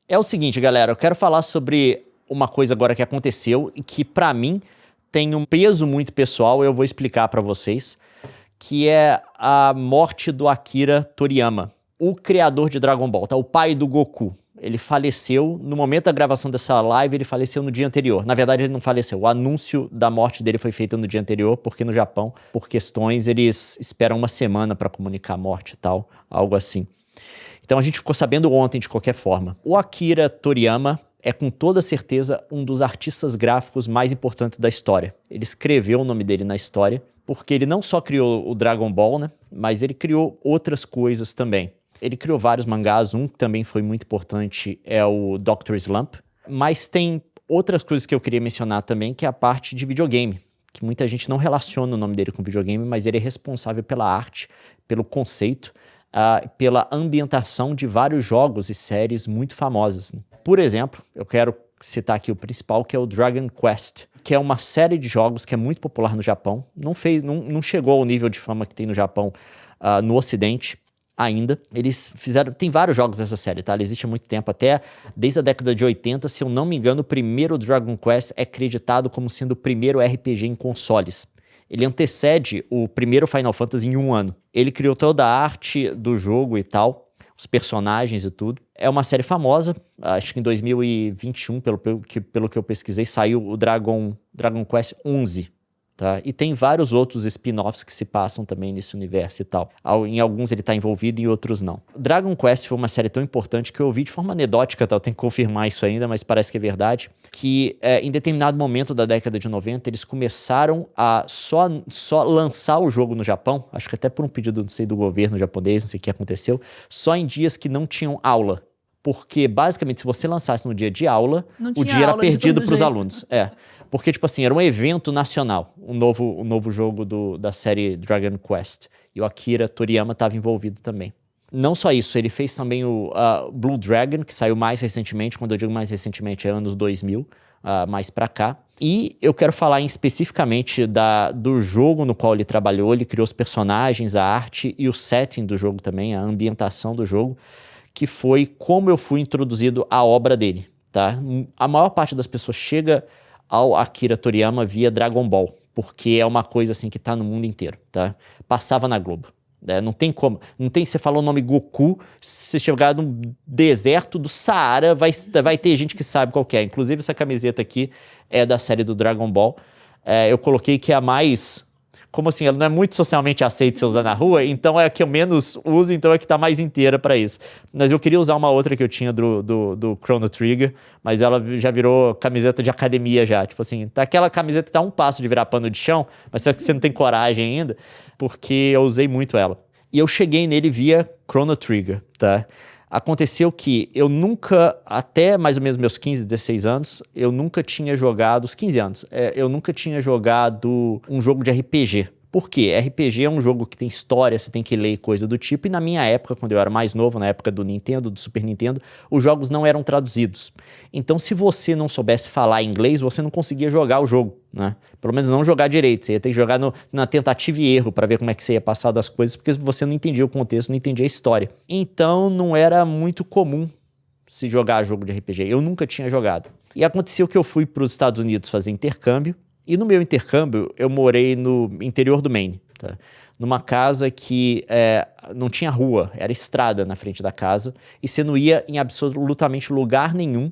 É o seguinte, galera, eu quero falar sobre uma coisa agora que aconteceu e que, pra mim, tem um peso muito pessoal, eu vou explicar pra vocês, que é a morte do Akira Toriyama, o criador de Dragon Ball, tá? O pai do Goku. Ele faleceu, no momento da gravação dessa live, ele faleceu no dia anterior. Na verdade, ele não faleceu. O anúncio da morte dele foi feito no dia anterior, porque no Japão, por questões, eles esperam uma semana pra comunicar a morte e tal, algo assim. Então a gente ficou sabendo ontem de qualquer forma. O Akira Toriyama é com toda certeza um dos artistas gráficos mais importantes da história. Ele escreveu o nome dele na história, porque ele não só criou o Dragon Ball, né, mas ele criou outras coisas também. Ele criou vários mangás, um que também foi muito importante é o Dr. Slump, mas tem outras coisas que eu queria mencionar também, que é a parte de videogame, que muita gente não relaciona o nome dele com videogame, mas ele é responsável pela arte, pelo conceito, pela ambientação de vários jogos e séries muito famosas. Por exemplo, eu quero citar aqui o principal, que é o Dragon Quest, que é uma série de jogos que é muito popular no Japão, não chegou ao nível de fama que tem no Japão no Ocidente ainda. Eles fizeram, tem vários jogos dessa série, tá? Ela existe há muito tempo, até desde a década de 80, se eu não me engano, o primeiro Dragon Quest é acreditado como sendo o primeiro RPG em consoles. Ele antecede o primeiro Final Fantasy em um ano. Ele criou toda a arte do jogo e tal, os personagens e tudo. É uma série famosa, acho que em 2021, pelo que eu pesquisei, saiu o Dragon Quest 11. Tá? E tem vários outros spin-offs que se passam também nesse universo e tal. Em alguns ele tá envolvido, em outros não. Dragon Quest foi uma série tão importante que eu ouvi de forma anedótica, tá? Eu tenho que confirmar isso ainda, mas parece que é verdade, que em determinado momento da década de 90 eles começaram a só lançar o jogo no Japão, acho que até por um pedido, não sei, do governo japonês, não sei o que aconteceu, só em dias que não tinham aula. Porque, basicamente, se você lançasse no dia de aula, o dia era perdido para os alunos. Porque, tipo assim, era um evento nacional, um novo jogo da série Dragon Quest. E o Akira Toriyama estava envolvido também. Não só isso, ele fez também o Blue Dragon, que saiu mais recentemente. Quando eu digo mais recentemente, é anos 2000, mais pra cá. E eu quero falar especificamente do jogo no qual ele trabalhou. Ele criou os personagens, a arte e o setting do jogo também, a ambientação do jogo, que foi como eu fui introduzido à obra dele, tá? A maior parte das pessoas chega ao Akira Toriyama via Dragon Ball, porque é uma coisa assim que tá no mundo inteiro, tá? Passava na Globo. Não tem como. Você falou o nome Goku, se você chegar no deserto do Saara, vai ter gente que sabe qual que é. Inclusive, essa camiseta aqui é da série do Dragon Ball. Eu coloquei que é a mais... Como assim, ela não é muito socialmente aceita se usar na rua, então é a que eu menos uso, então é a que tá mais inteira pra isso. Mas eu queria usar uma outra que eu tinha do Chrono Trigger, mas ela já virou camiseta de academia já. Tipo assim, tá aquela camiseta que tá um passo de virar pano de chão, mas só que você não tem coragem ainda, porque eu usei muito ela. E eu cheguei nele via Chrono Trigger, tá? Aconteceu que eu nunca, até mais ou menos meus 15, 16 anos, eu nunca tinha jogado, os 15 anos, eu nunca tinha jogado um jogo de RPG. Por quê? RPG é um jogo que tem história, você tem que ler coisa do tipo, e na minha época, quando eu era mais novo, na época do Nintendo, do Super Nintendo, os jogos não eram traduzidos. Então, se você não soubesse falar inglês, você não conseguia jogar o jogo, né? Pelo menos não jogar direito, você ia ter que jogar na tentativa e erro para ver como é que você ia passar das coisas, porque você não entendia o contexto, não entendia a história. Então, não era muito comum se jogar jogo de RPG. Eu nunca tinha jogado. E aconteceu que eu fui para os Estados Unidos fazer intercâmbio, e no meu intercâmbio, eu morei no interior do Maine, tá? Numa casa que não tinha rua, era estrada na frente da casa, e você não ia em absolutamente lugar nenhum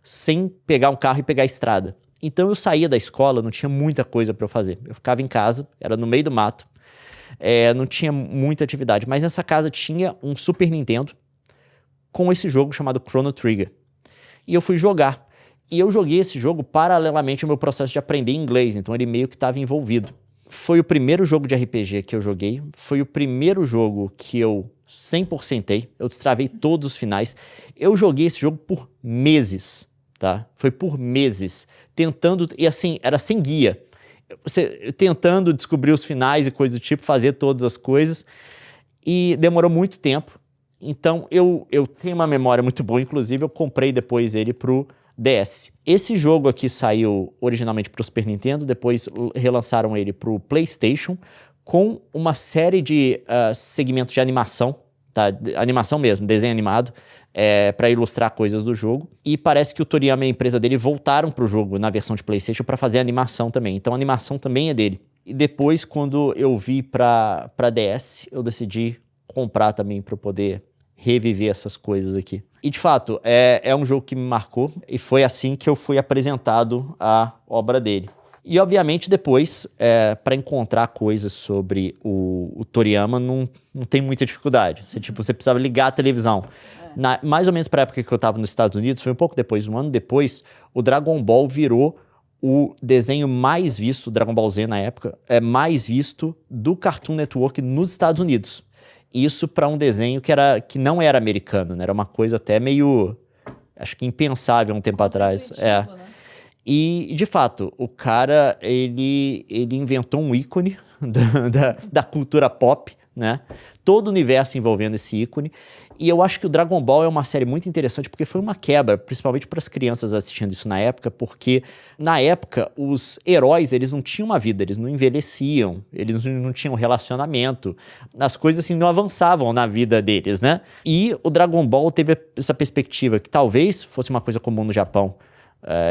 sem pegar um carro e pegar a estrada. Então eu saía da escola, não tinha muita coisa para eu fazer. Eu ficava em casa, era no meio do mato, não tinha muita atividade. Mas nessa casa tinha um Super Nintendo com esse jogo chamado Chrono Trigger. E eu fui jogar. E eu joguei esse jogo paralelamente ao meu processo de aprender inglês, então ele meio que estava envolvido. Foi o primeiro jogo de RPG que eu joguei, foi o primeiro jogo que eu 100%ei, eu destravei todos os finais. Eu joguei esse jogo por meses, tá? Foi por meses, tentando, e assim, era sem guia. Tentando descobrir os finais e coisas do tipo, fazer todas as coisas, e demorou muito tempo. Então eu tenho uma memória muito boa, inclusive eu comprei depois ele pro DS. Esse jogo aqui saiu originalmente para o Super Nintendo, depois relançaram ele para o PlayStation, com uma série de segmentos de animação, tá? Animação mesmo, desenho animado, para ilustrar coisas do jogo. E parece que o Toriyama e a empresa dele voltaram pro jogo na versão de PlayStation para fazer animação também. Então a animação também é dele. E depois, quando eu vi pra DS, eu decidi comprar também para poder reviver essas coisas aqui. E de fato, é um jogo que me marcou e foi assim que eu fui apresentado à obra dele. E obviamente depois, para encontrar coisas sobre o Toriyama, não tem muita dificuldade. Você precisava ligar a televisão. Mais ou menos para a época que eu estava nos Estados Unidos, foi um pouco depois, um ano depois, o Dragon Ball virou o desenho mais visto, Dragon Ball Z na época, mais visto do Cartoon Network nos Estados Unidos. Isso para um desenho que não era americano, né? Era uma coisa até meio, acho que impensável um tempo atrás. Né? E, de fato, o cara, ele inventou um ícone da cultura pop, né? Todo o universo envolvendo esse ícone. E eu acho que o Dragon Ball é uma série muito interessante porque foi uma quebra, principalmente para as crianças assistindo isso na época, porque na época os heróis, eles não tinham uma vida, eles não envelheciam, eles não tinham relacionamento, as coisas assim não avançavam na vida deles, né? E o Dragon Ball teve essa perspectiva que talvez fosse uma coisa comum no Japão.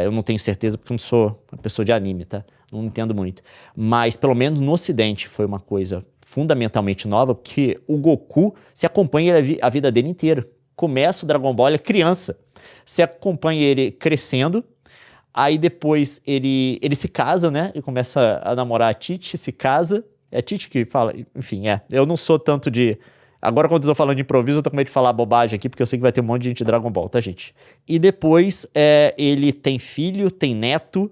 Eu não tenho certeza porque eu não sou uma pessoa de anime, tá? Não entendo muito. Mas pelo menos no Ocidente foi uma coisa fundamentalmente nova, porque o Goku, se acompanha a vida dele inteira. Começa o Dragon Ball, ele é criança. Você acompanha ele crescendo, aí depois ele se casa, né? Ele começa a namorar a Titi, se casa. É a Titi que fala, enfim, eu não sou tanto de... Agora, quando eu tô falando de improviso, eu tô com medo de falar bobagem aqui, porque eu sei que vai ter um monte de gente de Dragon Ball, tá, gente? E depois, ele tem filho, tem neto.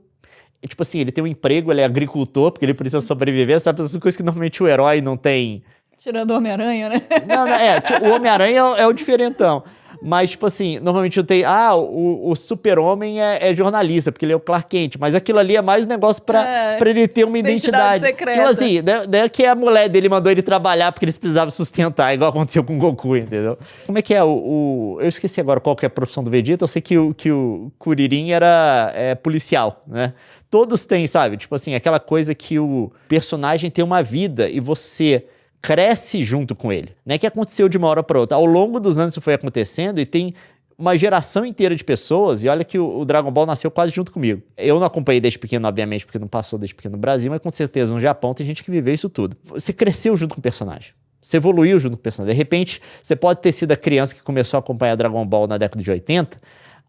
E, tipo assim, ele tem um emprego, ele é agricultor, porque ele precisa sobreviver. Sabe, essas coisas que normalmente o herói não tem. Tirando o Homem-Aranha, né? Não, o Homem-Aranha é o diferentão. Mas, tipo assim, normalmente eu tenho... o Super-Homem é jornalista, porque ele é o Clark Kent. Mas aquilo ali é mais um negócio pra ele ter uma identidade. Secreta. Tipo assim, né, que a mulher dele mandou ele trabalhar porque eles precisavam sustentar, igual aconteceu com o Goku, entendeu? Como é que é eu esqueci agora qual que é a profissão do Vegeta. Eu sei que o Kuririn era policial, né? Todos têm, sabe? Tipo assim, aquela coisa que o personagem tem uma vida e você cresce junto com ele, né? Que aconteceu de uma hora para outra. Ao longo dos anos isso foi acontecendo e tem uma geração inteira de pessoas, e olha que o Dragon Ball nasceu quase junto comigo. Eu não acompanhei desde pequeno, obviamente, porque não passou desde pequeno no Brasil, mas com certeza no Japão tem gente que viveu isso tudo. Você cresceu junto com o personagem. Você evoluiu junto com o personagem. De repente, você pode ter sido a criança que começou a acompanhar Dragon Ball na década de 80,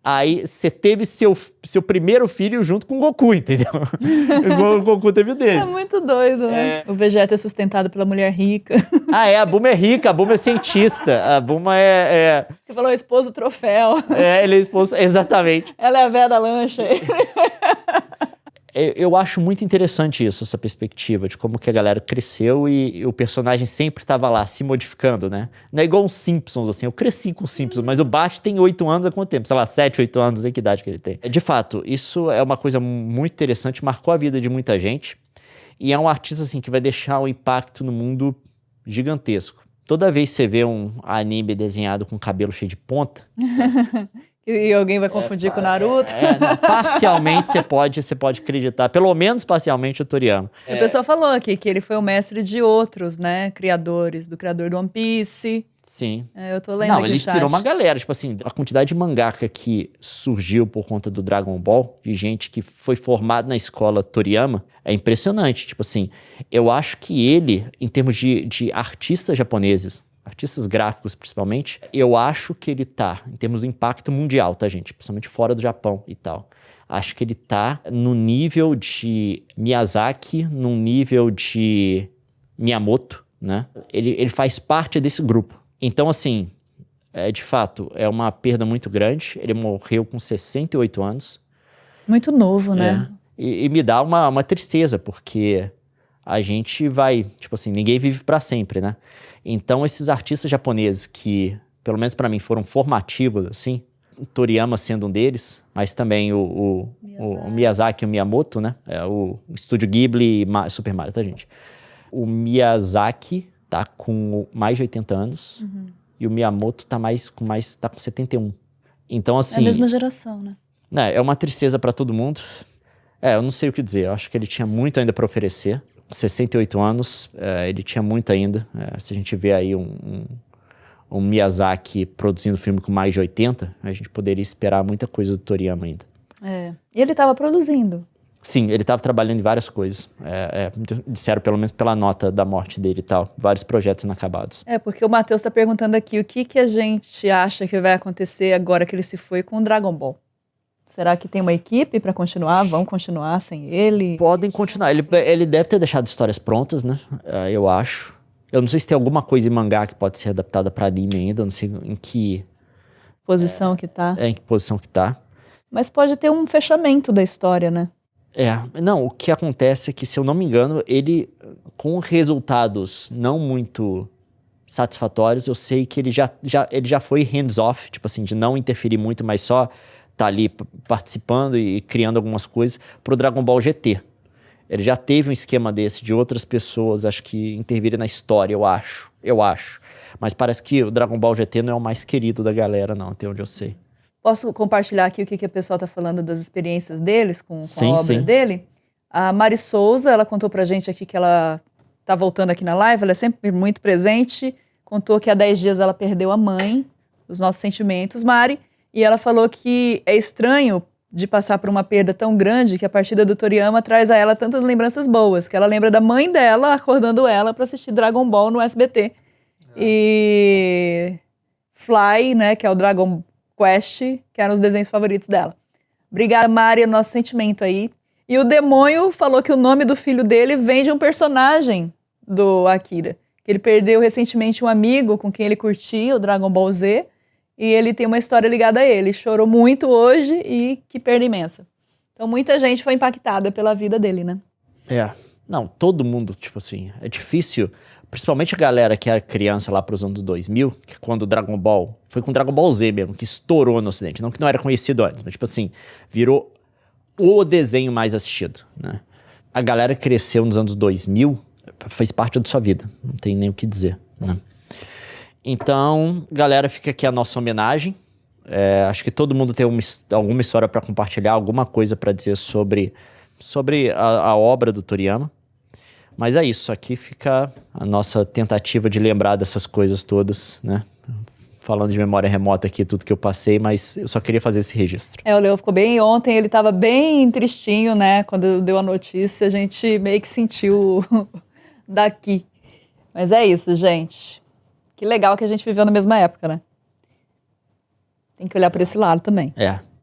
aí você teve seu primeiro filho junto com o Goku, entendeu? O Goku teve o dele. É muito doido, né? O Vegeta é sustentado pela mulher rica. A Bulma é rica, a Bulma é cientista, a Bulma Você falou esposo troféu. ele é esposo, exatamente. Ela é a véia da lancha. Eu acho muito interessante isso, essa perspectiva de como que a galera cresceu e o personagem sempre estava lá, se modificando, né? Não é igual os Simpsons, assim. Eu cresci com os Simpsons, mas o Bart tem 8 anos há quanto tempo? Sei lá, 7, 8 anos, em que idade que ele tem. De fato, isso é uma coisa muito interessante, marcou a vida de muita gente e é um artista, assim, que vai deixar um impacto no mundo gigantesco. Toda vez que você vê um anime desenhado com cabelo cheio de ponta... E alguém vai confundir com o Naruto. Não, parcialmente você pode acreditar, pelo menos parcialmente o Toriyama. O pessoal falou aqui que ele foi o mestre de outros, né, criadores, do criador do One Piece. Sim. Eu tô lendo aqui ele inspirou uma galera, tipo assim, a quantidade de mangaka que surgiu por conta do Dragon Ball, de gente que foi formada na escola Toriyama, é impressionante. Tipo assim, eu acho que ele, em termos de artistas japoneses, artistas gráficos principalmente, eu acho que ele tá, em termos do impacto mundial, tá, gente? Principalmente fora do Japão e tal. Acho que ele tá no nível de Miyazaki, no nível de Miyamoto, né? Ele faz parte desse grupo. Então, assim, de fato, é uma perda muito grande. Ele morreu com 68 anos. Muito novo, né? E me dá uma tristeza, porque a gente vai... Tipo assim, ninguém vive pra sempre, né? Então, esses artistas japoneses que, pelo menos pra mim, foram formativos, assim, o Toriyama sendo um deles, mas também o Miyazaki e o Miyamoto, né? O Estúdio Ghibli e Super Mario, tá, gente? O Miyazaki tá com mais de 80 anos e o Miyamoto tá com 71. Então, assim... É a mesma geração, né? É uma tristeza pra todo mundo. Eu não sei o que dizer. Eu acho que ele tinha muito ainda pra oferecer. 68 anos, ele tinha muito ainda. Se a gente vê aí o Miyazaki produzindo filme com mais de 80, a gente poderia esperar muita coisa do Toriyama ainda. E ele estava produzindo. Sim, ele estava trabalhando em várias coisas. Disseram, pelo menos pela nota da morte dele e tal, vários projetos inacabados. Porque o Matheus está perguntando aqui o que a gente acha que vai acontecer agora que ele se foi com o Dragon Ball. Será que tem uma equipe para continuar? Vão continuar sem ele? Podem continuar. Ele deve ter deixado histórias prontas, né? Eu acho. Eu não sei se tem alguma coisa em mangá que pode ser adaptada para anime ainda. Eu não sei em que Posição que tá. em que posição que tá. Mas pode ter um fechamento da história, né? Não, o que acontece é que, se eu não me engano, ele, com resultados não muito satisfatórios, eu sei que ele já foi hands-off, tipo assim, de não interferir muito, mas só tá ali participando e criando algumas coisas pro Dragon Ball GT. Ele já teve um esquema desse de outras pessoas, acho que intervirem na história, eu acho. Mas parece que o Dragon Ball GT não é o mais querido da galera, não, até onde eu sei. Posso compartilhar aqui o que a pessoa está falando das experiências deles com a obra Sim. dele? A Mari Souza, ela contou pra gente aqui que ela tá voltando aqui na live, ela é sempre muito presente, contou que há 10 dias ela perdeu a mãe, os nossos sentimentos, Mari, e ela falou que é estranho de passar por uma perda tão grande que a partida do Toriyama traz a ela tantas lembranças boas, que ela lembra da mãe dela acordando ela para assistir Dragon Ball no SBT. E Fly, né, que é o Dragon Quest, que eram os desenhos favoritos dela. Obrigada, Mari, é nosso sentimento aí. E o Demônio falou que o nome do filho dele vem de um personagem do Akira. Que ele perdeu recentemente um amigo com quem ele curtia, o Dragon Ball Z, e ele tem uma história ligada a ele. Chorou muito hoje e que perda imensa. Então muita gente foi impactada pela vida dele, né? Não, todo mundo, tipo assim, é difícil, principalmente a galera que era criança lá pros anos 2000, que quando o Dragon Ball, foi com o Dragon Ball Z mesmo, que estourou no ocidente, não que não era conhecido antes, mas tipo assim, virou o desenho mais assistido, né? A galera que cresceu nos anos 2000 fez parte da sua vida, não tem nem o que dizer, né? Então, galera, fica aqui a nossa homenagem. Acho que todo mundo tem alguma história para compartilhar, alguma coisa para dizer sobre a obra do Toriyama. Mas é isso, aqui fica a nossa tentativa de lembrar dessas coisas todas, né? Falando de memória remota aqui, tudo que eu passei, mas eu só queria fazer esse registro. O Leo ficou bem ontem, ele tava bem tristinho, né? Quando deu a notícia, a gente meio que sentiu daqui. Mas é isso, gente. Que legal que a gente viveu na mesma época, né? Tem que olhar por esse lado também.